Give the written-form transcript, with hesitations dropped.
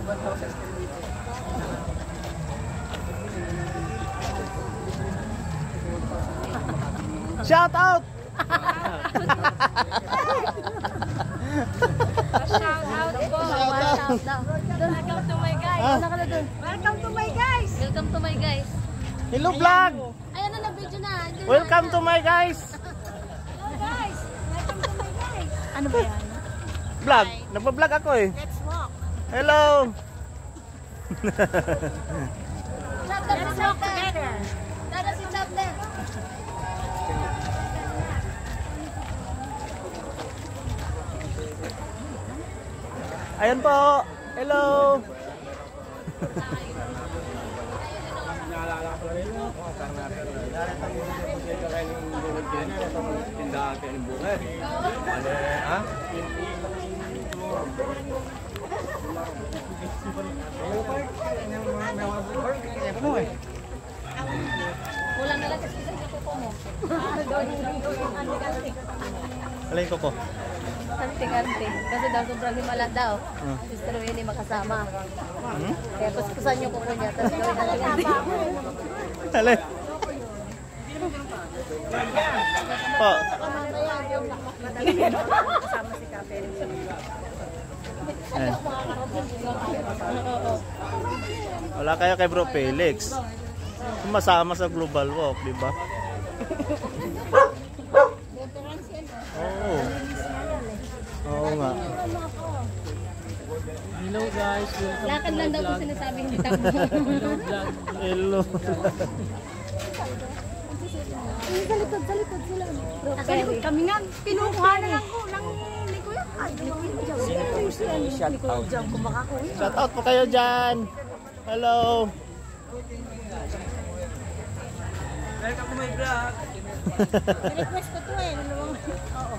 Shout out! Shout out po. Welcome to my guys. Welcome to my guys. Welcome to my guys. Hello vlog! Ayan na, na-video na. Welcome to my guys! Hello guys. Welcome to my guys. Ano ba yan? Vlog? Nagpa-vlog ako eh. Let's walk. Hello! Let's walk together. Tara si Chapter. Ayan po! Hello! Kulang na lang kasi sa kuko mo. Alay ko po. Anting-anting. Kasi daw sobrang himala daw. Gusto rin hindi makasama. Kaya kuskusan yung kuko niya. Tapos gawin anting-anting. Alay. Po. Kasama si Kape. Ayan. Wala kayo kay Bro Felix. Masama sa Global Walk, di ba? Oo. Oo nga. Hello guys, Lakad lang daw kung sinasabi hindi tamo. Hello. Sa likod sila. Sa likod kami nga, kinukuha na lang ko ng likuya. Ay, shout out. Shout out po kayo dyan. Hello. welcome to my vlog. Request ko to eh. Oo.